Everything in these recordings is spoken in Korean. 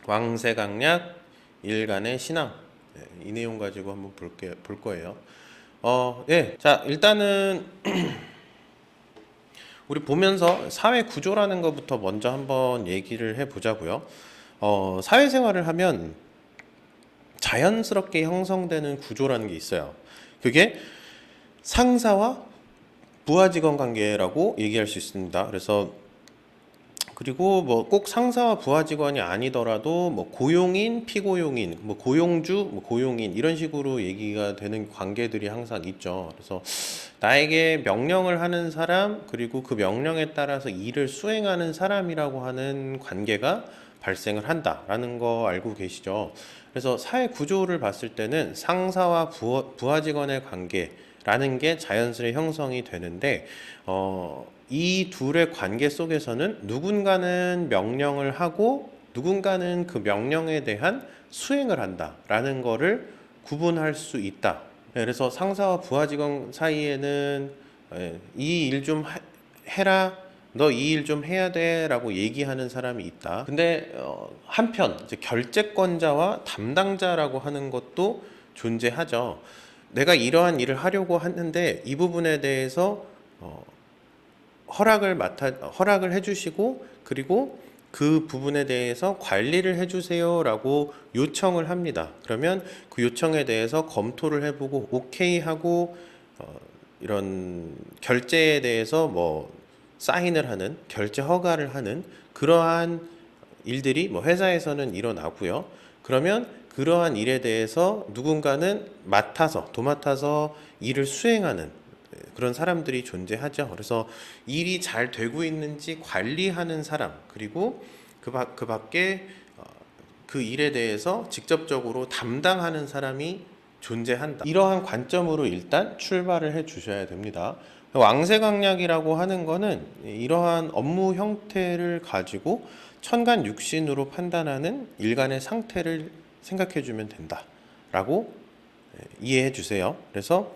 왕세강약 일간의 신앙. 이 내용 가지고 한번 볼 거예요. 예. 자, 일단은 우리 보면서 사회 구조라는 것부터 먼저 한번 얘기를 해 보자고요. 사회생활을 하면 자연스럽게 형성되는 구조라는 게 있어요. 그게 상사와 부하 직원 관계라고 얘기할 수 있습니다. 그리고 뭐 꼭 상사와 부하 직원이 아니더라도 뭐 고용인, 피고용인, 뭐 고용주, 뭐 고용인 이런 식으로 얘기가 되는 관계들이 항상 있죠. 그래서 나에게 명령을 하는 사람, 그리고 그 명령에 따라서 일을 수행하는 사람이라고 하는 관계가 발생을 한다라는 거 알고 계시죠? 그래서 사회 구조를 봤을 때는 상사와 부하 직원의 관계라는 게 자연스레 형성이 되는데, 이 둘의 관계 속에서는 누군가는 명령을 하고 누군가는 그 명령에 대한 수행을 한다라는 거를 구분할 수 있다. 그래서 상사와 부하 직원 사이에는 이 일 좀 해라, 너 이 일 좀 해야 돼라고 얘기하는 사람이 있다. 근데 한편 이제 결재권자와 담당자라고 하는 것도 존재하죠. 내가 이러한 일을 하려고 하는데 이 부분에 대해서 허락을 해주시고, 그리고 그 부분에 대해서 관리를 해주세요라고 요청을 합니다. 그러면 그 요청에 대해서 검토를 해보고 오케이 하고 이런 결제에 대해서 뭐 사인을 하는, 결제 허가를 하는 그러한 일들이 뭐 회사에서는 일어나고요. 그러면 그러한 일에 대해서 누군가는 도맡아서 일을 수행하는 그런 사람들이 존재하죠. 그래서 일이 잘 되고 있는지 관리하는 사람, 그리고 그 밖에 그 일에 대해서 직접적으로 담당하는 사람이 존재한다. 이러한 관점으로 일단 출발을 해 주셔야 됩니다. 왕세강약이라고 하는 거는 이러한 업무 형태를 가지고 천간육신으로 판단하는 일간의 상태를 생각해 주면 된다라고 이해해 주세요. 그래서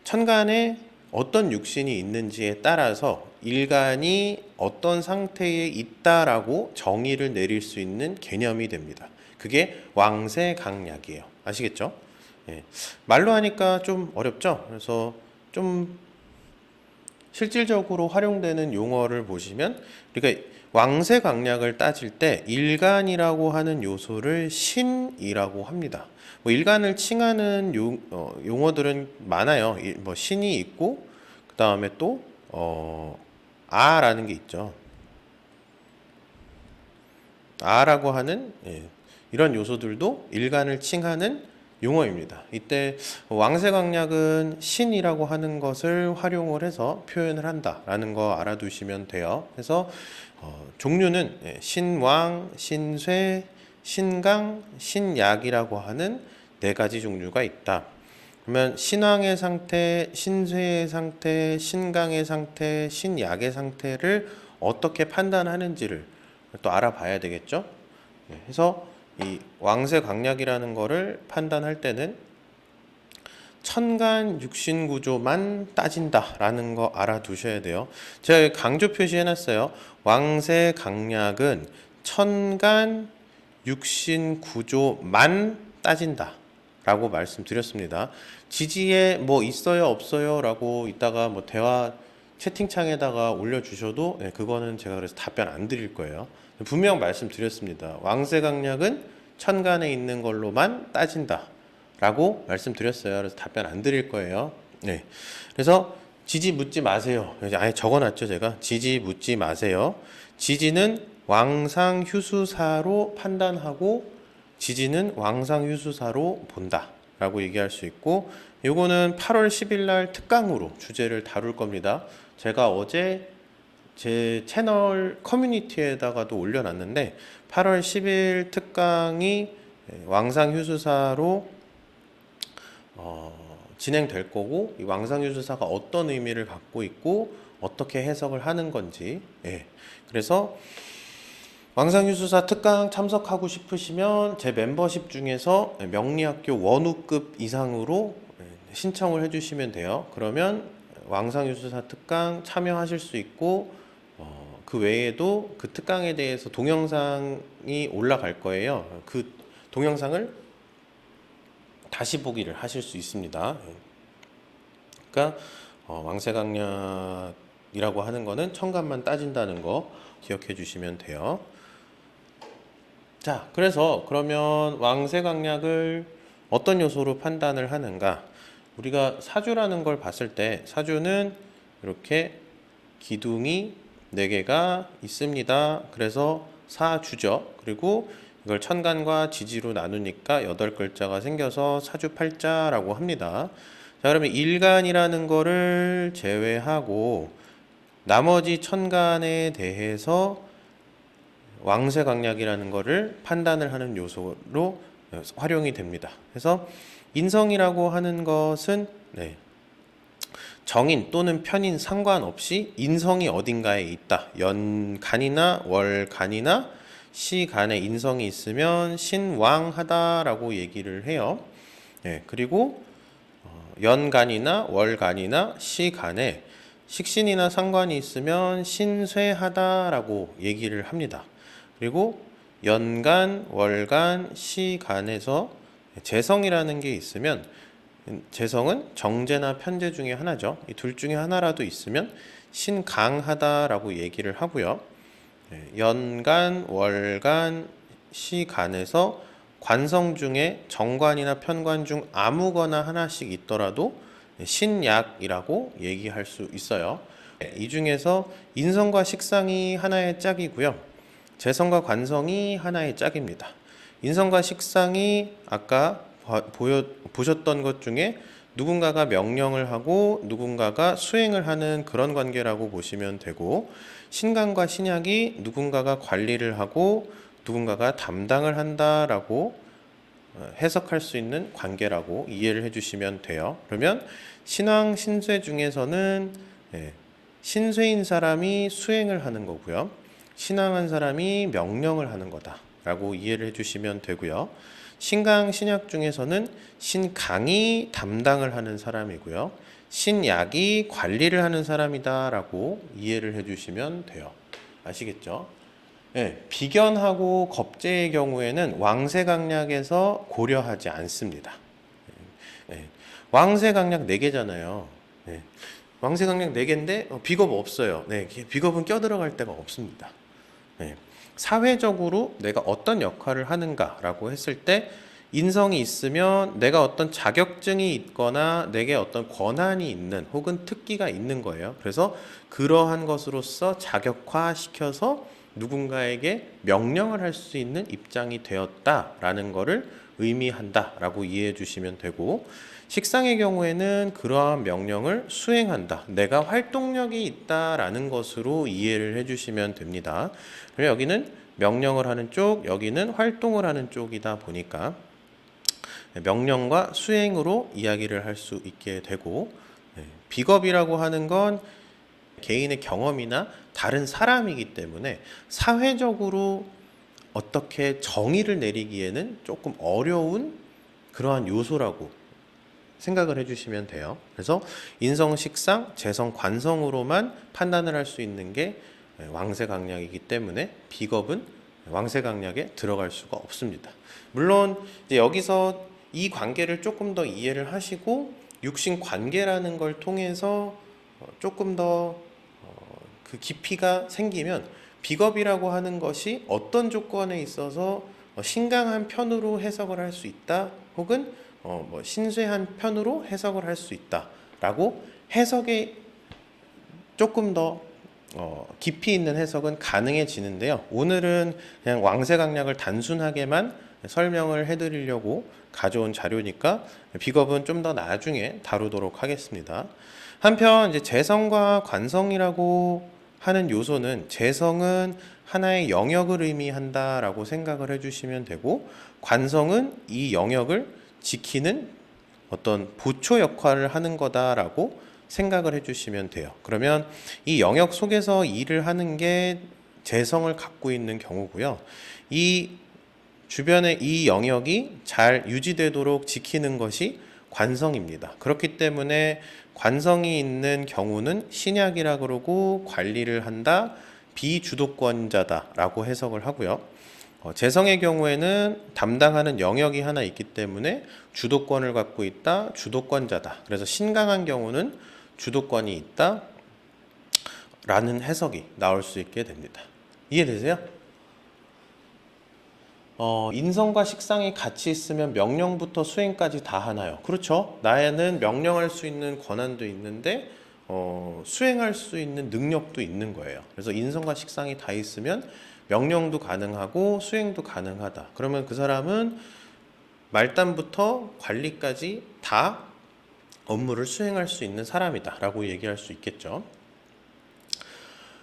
천간에 어떤 육신이 있는지에 따라서 일간이 어떤 상태에 있다라고 정의를 내릴 수 있는 개념이 됩니다. 그게 왕세강약이에요. 아시겠죠? 예. 말로 하니까 좀 어렵죠? 그래서 좀 실질적으로 활용되는 용어를 보시면, 그러니까 왕세강약을 따질 때 일간이라고 하는 요소를 신이라고 합니다. 뭐 일간을 칭하는 용어들은 많아요. 뭐 신이 있고, 그 다음에 또 아라는 게 있죠. 아라고 하는 이런 요소들도 일간을 칭하는 용어입니다. 이때 왕세강약은 신이라고 하는 것을 활용을 해서 표현을 한다라는 거 알아두시면 돼요. 그래서 종류는 신왕, 신쇠, 신강, 신약이라고 하는 네 가지 종류가 있다. 그러면 신왕의 상태, 신쇠의 상태, 신강의 상태, 신약의 상태를 어떻게 판단하는지를 또 알아봐야 되겠죠. 그래서 이 왕세강약이라는 거를 판단할 때는 천간 육신 구조만 따진다라는 거 알아두셔야 돼요. 제가 강조 표시해놨어요. 왕세강약은 천간 육신 구조만 따진다라고 말씀드렸습니다. 지지에 뭐 있어요 없어요 라고 이따가 뭐 대화 채팅창에다가 올려주셔도 그거는 제가 그래서 답변 안 드릴 거예요. 분명 말씀드렸습니다. 왕세강약은 천간에 있는 걸로만 따진다 라고 말씀드렸어요. 그래서 답변 안 드릴 거예요. 네. 그래서 지지 묻지 마세요. 아예 적어놨죠, 제가. 지지 묻지 마세요. 지지는 왕상휴수사로 판단하고 지지는 왕상휴수사로 본다 라고 얘기할 수 있고, 요거는 8월 10일 날 특강으로 주제를 다룰 겁니다. 제가 어제 제 채널 커뮤니티에다가도 올려놨는데 8월 10일 특강이 왕상휴수사로 진행될 거고, 이 왕상휴수사가 어떤 의미를 갖고 있고 어떻게 해석을 하는 건지. 그래서 왕상휴수사 특강 참석하고 싶으시면 제 멤버십 중에서 명리학교 원우급 이상으로 신청을 해주시면 돼요. 그러면 왕상휴수사 특강 참여하실 수 있고 그 외에도 그 특강에 대해서 동영상이 올라갈 거예요. 그 동영상을 다시 보기를 하실 수 있습니다. 그러니까 왕세강약이라고 하는 거는 천간만 따진다는 거 기억해 주시면 돼요. 자, 그래서 그러면 왕세강약을 어떤 요소로 판단을 하는가? 우리가 사주라는 걸 봤을 때 사주는 이렇게 기둥이 4개가 있습니다. 그래서 사주죠. 그리고 이걸 천간과 지지로 나누니까 8글자가 생겨서 사주팔자라고 합니다. 자, 그러면 일간이라는 거를 제외하고 나머지 천간에 대해서 왕세강약이라는 거를 판단을 하는 요소로 활용이 됩니다. 그래서 인성이라고 하는 것은 정인 또는 편인 상관없이 인성이 어딘가에 있다. 연간이나 월간이나 시간에 인성이 있으면 신왕하다라고 얘기를 해요. 그리고 연간이나 월간이나 시간에 식신이나 상관이 있으면 신쇠하다라고 얘기를 합니다. 그리고 연간, 월간, 시간에서 재성이라는 게 있으면 재성은 정제나 편제 중에 하나죠. 이 둘 중에 하나라도 있으면 신강하다라고 얘기를 하고요. 연간, 월간, 시간에서 관성 중에 정관이나 편관 중 아무거나 하나씩 있더라도 신약이라고 얘기할 수 있어요. 이 중에서 인성과 식상이 하나의 짝이고요. 재성과 관성이 하나의 짝입니다. 인성과 식상이 아까 보셨던 것 중에 누군가가 명령을 하고 누군가가 수행을 하는 그런 관계라고 보시면 되고, 신강과 신약이 누군가가 관리를 하고 누군가가 담당을 한다라고 해석할 수 있는 관계라고 이해를 해주시면 돼요. 그러면 신왕, 신쇠 중에서는 신쇠인 사람이 수행을 하는 거고요. 신왕한 사람이 명령을 하는 거다라고 이해를 해주시면 되고요. 신강, 신약 중에서는 신강이 담당을 하는 사람이고요. 신약이 관리를 하는 사람이다라고 이해를 해주시면 돼요. 아시겠죠? 비견하고 겁재의 경우에는 왕세강약에서 고려하지 않습니다. 왕세강약 4개잖아요. 왕세강약 4개인데 비겁 없어요. 비겁은 껴들어갈 데가 없습니다. 사회적으로 내가 어떤 역할을 하는가라고 했을 때 인성이 있으면 내가 어떤 자격증이 있거나 내게 어떤 권한이 있는 혹은 특기가 있는 거예요. 그래서 그러한 것으로서 자격화시켜서 누군가에게 명령을 할 수 있는 입장이 되었다라는 것을 의미한다라고 이해해 주시면 되고, 식상의 경우에는 그러한 명령을 수행한다, 내가 활동력이 있다라는 것으로 이해를 해주시면 됩니다. 그리고 여기는 명령을 하는 쪽, 여기는 활동을 하는 쪽이다 보니까 명령과 수행으로 이야기를 할 수 있게 되고, 비겁이라고 하는 건 개인의 경험이나 다른 사람이기 때문에 사회적으로 어떻게 정의를 내리기에는 조금 어려운 그러한 요소라고 생각을 해주시면 돼요. 그래서 인성, 식상, 재성, 관성으로만 판단을 할 수 있는 게 왕세강약이기 때문에 비겁은 왕세강약에 들어갈 수가 없습니다. 물론 이제 여기서 이 관계를 조금 더 이해를 하시고 육신 관계라는 걸 통해서 조금 더 그 깊이가 생기면 비겁이라고 하는 것이 어떤 조건에 있어서 신강한 편으로 해석을 할 수 있다, 혹은 신쇠한 편으로 해석을 할 수 있다라고 해석에 조금 더 깊이 있는 해석은 가능해지는데요. 오늘은 그냥 왕세강약을 단순하게만 설명을 해드리려고 가져온 자료니까 비겁은 좀 더 나중에 다루도록 하겠습니다. 한편 이제 재성과 관성이라고 하는 요소는, 재성은 하나의 영역을 의미한다라고 생각을 해주시면 되고, 관성은 이 영역을 지키는 어떤 보초 역할을 하는 거다라고 생각을 해주시면 돼요. 그러면 이 영역 속에서 일을 하는 게 재성을 갖고 있는 경우고요. 이 주변의 이 영역이 잘 유지되도록 지키는 것이 관성입니다. 그렇기 때문에 관성이 있는 경우는 신약이라 그러고 관리를 한다, 비주도권자다라고 해석을 하고요. 재성의 경우에는 담당하는 영역이 하나 있기 때문에 주도권을 갖고 있다, 주도권자다. 그래서 신강한 경우는 주도권이 있다 라는 해석이 나올 수 있게 됩니다. 이해되세요? 인성과 식상이 같이 있으면 명령부터 수행까지 다 하나요? 그렇죠. 나에는 명령할 수 있는 권한도 있는데 수행할 수 있는 능력도 있는 거예요. 그래서 인성과 식상이 다 있으면 명령도 가능하고 수행도 가능하다. 그러면 그 사람은 말단부터 관리까지 다 업무를 수행할 수 있는 사람이다 라고 얘기할 수 있겠죠.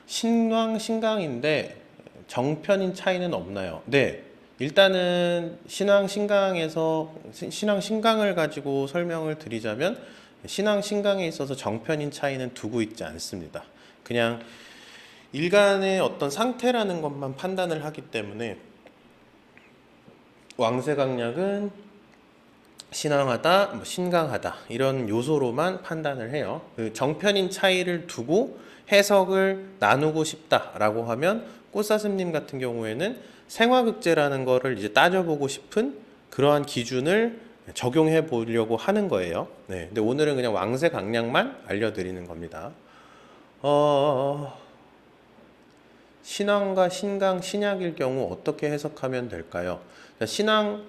신왕, 신강인데 정편인 차이는 없나요? 네. 일단은 신왕, 신강에서 신왕, 신강을 가지고 설명을 드리자면 신왕, 신강에 있어서 정편인 차이는 두고 있지 않습니다. 그냥 일간의 어떤 상태라는 것만 판단을 하기 때문에 왕세강약은 신왕하다, 신강하다 이런 요소로만 판단을 해요. 그 정편인 차이를 두고 해석을 나누고 싶다라고 하면 꽃사슴님 같은 경우에는 생화극제라는 거를 이제 따져보고 싶은 그러한 기준을 적용해 보려고 하는 거예요. 네, 근데 오늘은 그냥 왕세강약만 알려드리는 겁니다. 신왕과 신강, 신약일 경우 어떻게 해석하면 될까요? 신왕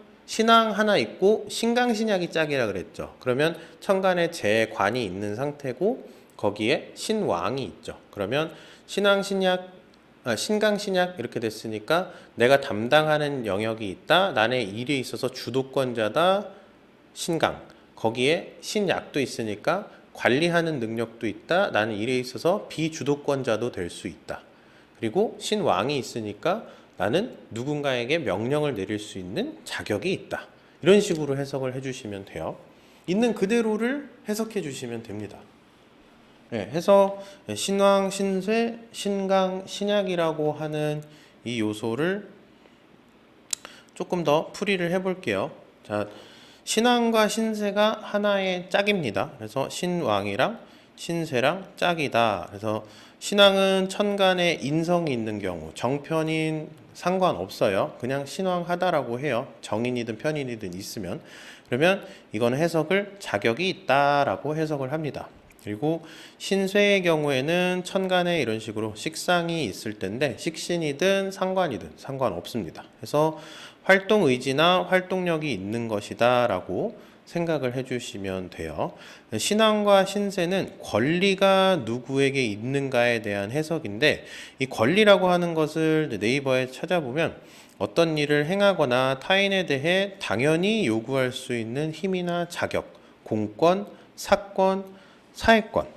하나 있고 신강, 신약이 짝이라 그랬죠. 그러면 천간에 재관이 있는 상태고 거기에 신왕이 있죠. 그러면 신왕, 신강, 신약 이렇게 됐으니까 내가 담당하는 영역이 있다. 나의 일에 있어서 주도권자다. 신강. 거기에 신약도 있으니까 관리하는 능력도 있다. 나는 일에 있어서 비주도권자도 될 수 있다. 그리고 신왕이 있으니까 나는 누군가에게 명령을 내릴 수 있는 자격이 있다. 이런 식으로 해석을 해주시면 돼요. 있는 그대로를 해석해 주시면 됩니다. 네, 해서 신왕, 신쇠, 신강, 신약이라고 하는 이 요소를 조금 더 풀이를 해볼게요. 자, 신왕과 신쇠가 하나의 짝입니다. 그래서 신왕이랑 신쇠랑 짝이다. 그래서 신왕은 천간에 인성이 있는 경우 정편인 상관없어요. 그냥 신왕하다라고 해요. 정인이든 편인이든 있으면. 그러면 이건 해석을 자격이 있다라고 해석을 합니다. 그리고 신쇠의 경우에는 천간에 이런 식으로 식상이 있을 텐데 식신이든 상관이든 상관없습니다. 그래서 활동 의지나 활동력이 있는 것이다 라고 생각을 해주시면 돼요. 신왕과 신쇠는 권리가 누구에게 있는가에 대한 해석인데 이 권리라고 하는 것을 네이버에 찾아보면 어떤 일을 행하거나 타인에 대해 당연히 요구할 수 있는 힘이나 자격, 공권, 사권, 사회권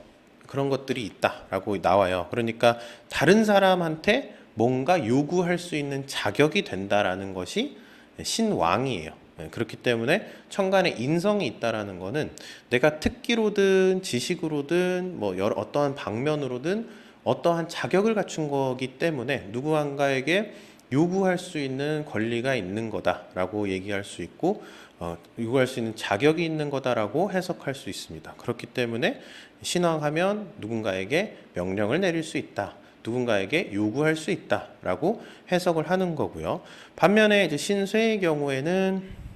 그런 것들이 있다라고 나와요. 그러니까 다른 사람한테 뭔가 요구할 수 있는 자격이 된다라는 것이 신왕이에요. 그렇기 때문에 천간에 인성이 있다라는 것은 내가 특기로든 지식으로든 뭐 여러 어떠한 방면으로든 어떠한 자격을 갖춘 거기 때문에 누구한가에게 요구할 수 있는 권리가 있는 거다라고 얘기할 수 있고 요구할 수 있는 자격이 있는 거다라고 해석할 수 있습니다. 그렇기 때문에 신왕하면 누군가에게 명령을 내릴 수 있다. 누군가에게 요구할 수 있다라고 해석을 하는 거고요. 반면에 이제 신쇠의 경우에는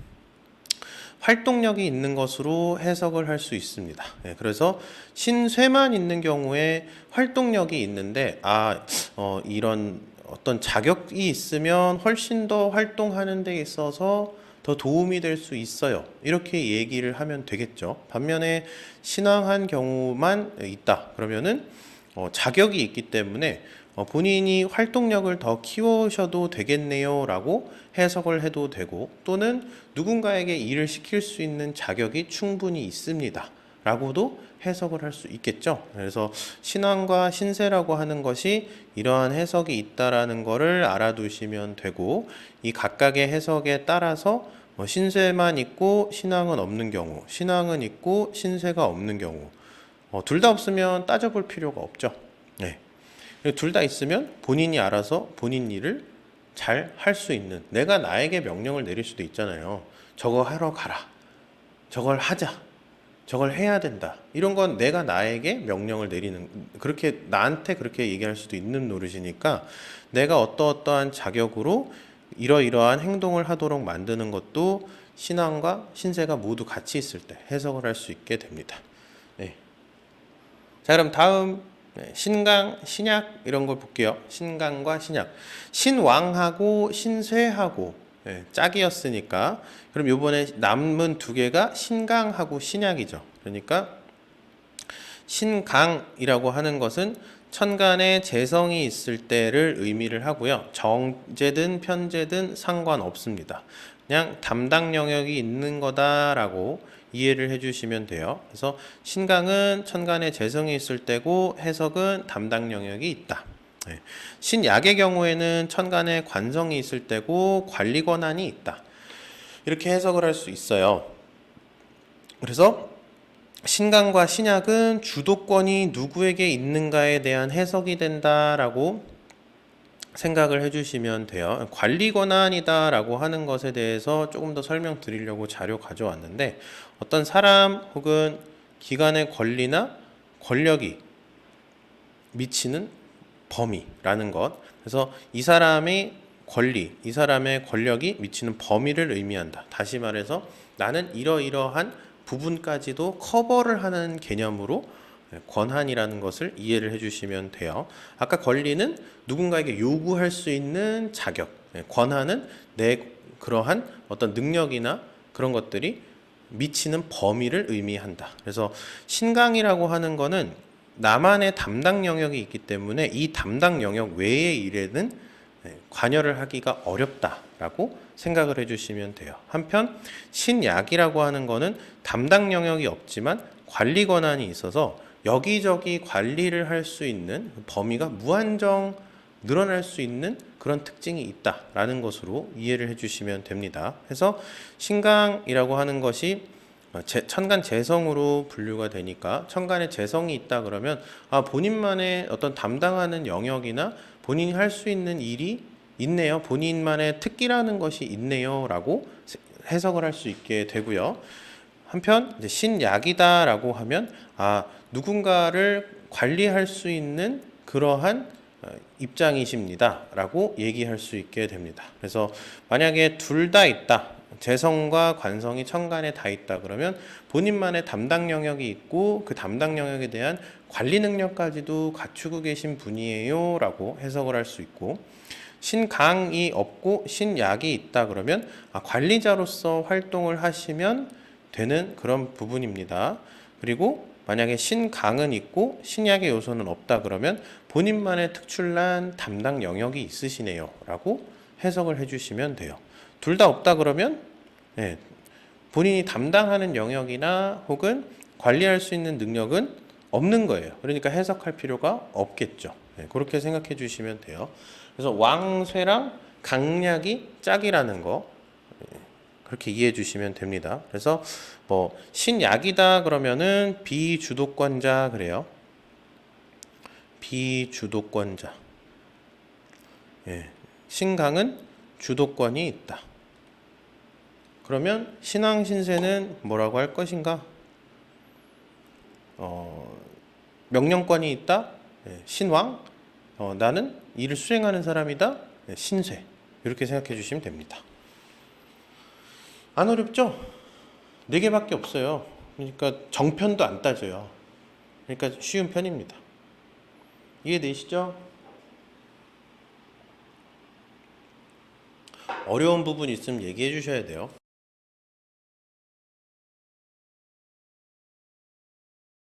활동력이 있는 것으로 해석을 할 수 있습니다. 그래서 신쇠만 있는 경우에 활동력이 있는데 이런 어떤 자격이 있으면 훨씬 더 활동하는 데 있어서 더 도움이 될 수 있어요. 이렇게 얘기를 하면 되겠죠. 반면에 신왕한 경우만 있다. 그러면은 자격이 있기 때문에 본인이 활동력을 더 키우셔도 되겠네요 라고 해석을 해도 되고 또는 누군가에게 일을 시킬 수 있는 자격이 충분히 있습니다 라고도 해석을 할 수 있겠죠. 그래서 신왕과 신쇠라고 하는 것이 이러한 해석이 있다라는 것을 알아두시면 되고 이 각각의 해석에 따라서 신쇠만 있고 신왕은 없는 경우 신왕은 있고 신쇠가 없는 경우 둘 다 없으면 따져볼 필요가 없죠. 네. 둘 다 있으면 본인이 알아서 본인 일을 잘 할 수 있는 내가 나에게 명령을 내릴 수도 있잖아요. 저거 하러 가라. 저걸 하자. 저걸 해야 된다. 이런 건 내가 나에게 명령을 내리는, 그렇게 나한테 그렇게 얘기할 수도 있는 노릇이니까 내가 어떠어떠한 자격으로 이러이러한 행동을 하도록 만드는 것도 신앙과 신세가 모두 같이 있을 때 해석을 할 수 있게 됩니다. 네. 자, 그럼 다음 신강, 신약 이런 걸 볼게요. 신강과 신약. 신왕하고 신쇠하고 짝이었으니까 그럼 요번에 남은 두 개가 신강하고 신약이죠. 그러니까 신강이라고 하는 것은 천간에 재성이 있을 때를 의미를 하고요. 정제든 편제든 상관없습니다. 그냥 담당 영역이 있는 거다라고 이해를 해주시면 돼요. 그래서 신강은 천간에 재성이 있을 때고 해석은 담당 영역이 있다. 신약의 경우에는 천간에 관성이 있을 때고 관리 권한이 있다. 이렇게 해석을 할 수 있어요. 그래서 신강과 신약은 주도권이 누구에게 있는가에 대한 해석이 된다라고 생각을 해주시면 돼요. 관리 권한이다라고 하는 것에 대해서 조금 더 설명드리려고 자료 가져왔는데 어떤 사람 혹은 기관의 권리나 권력이 미치는 범위라는 것. 그래서 이 사람의 권리, 이 사람의 권력이 미치는 범위를 의미한다. 다시 말해서 나는 이러이러한 부분까지도 커버를 하는 개념으로 권한이라는 것을 이해를 해주시면 돼요. 아까 권리는 누군가에게 요구할 수 있는 자격, 권한은 내 그러한 어떤 능력이나 그런 것들이 미치는 범위를 의미한다. 그래서 신강이라고 하는 거는 나만의 담당 영역이 있기 때문에 이 담당 영역 외의 일에는 관여를 하기가 어렵다라고 생각을 해주시면 돼요. 한편 신약이라고 하는 거는 담당 영역이 없지만 관리 권한이 있어서 여기저기 관리를 할 수 있는 범위가 무한정 늘어날 수 있는 그런 특징이 있다라는 것으로 이해를 해주시면 됩니다. 그래서 신강이라고 하는 것이 천간 재성으로 분류가 되니까 천간에 재성이 있다 그러면 본인만의 어떤 담당하는 영역이나 본인이 할 수 있는 일이 있네요. 본인만의 특기라는 것이 있네요. 라고 해석을 할 수 있게 되고요. 한편 이제 신약이다라고 하면 누군가를 관리할 수 있는 그러한 입장이십니다. 라고 얘기할 수 있게 됩니다. 그래서 만약에 둘 다 있다. 재성과 관성이 천간에 다 있다 그러면 본인만의 담당 영역이 있고 그 담당 영역에 대한 관리 능력까지도 갖추고 계신 분이에요 라고 해석을 할 수 있고 신강이 없고 신약이 있다 그러면 관리자로서 활동을 하시면 되는 그런 부분입니다. 그리고 만약에 신강은 있고 신약의 요소는 없다 그러면 본인만의 특출난 담당 영역이 있으시네요 라고 해석을 해주시면 돼요. 둘 다 없다 그러면 본인이 담당하는 영역이나 혹은 관리할 수 있는 능력은 없는 거예요. 그러니까 해석할 필요가 없겠죠. 그렇게 생각해 주시면 돼요. 그래서 왕쇠랑 강약이 짝이라는 거 그렇게 이해해 주시면 됩니다. 그래서 뭐 신약이다 그러면은 비주도권자 그래요. 비주도권자. 신강은 주도권이 있다. 그러면 신왕 신세는 뭐라고 할 것인가? 명령권이 있다. 신왕. 나는 일을 수행하는 사람이다. 신쇠. 이렇게 생각해 주시면 됩니다. 안 어렵죠? 4개밖에 없어요. 그러니까 정편도 안 따져요. 그러니까 쉬운 편입니다. 이해되시죠? 어려운 부분 있으면 얘기해 주셔야 돼요.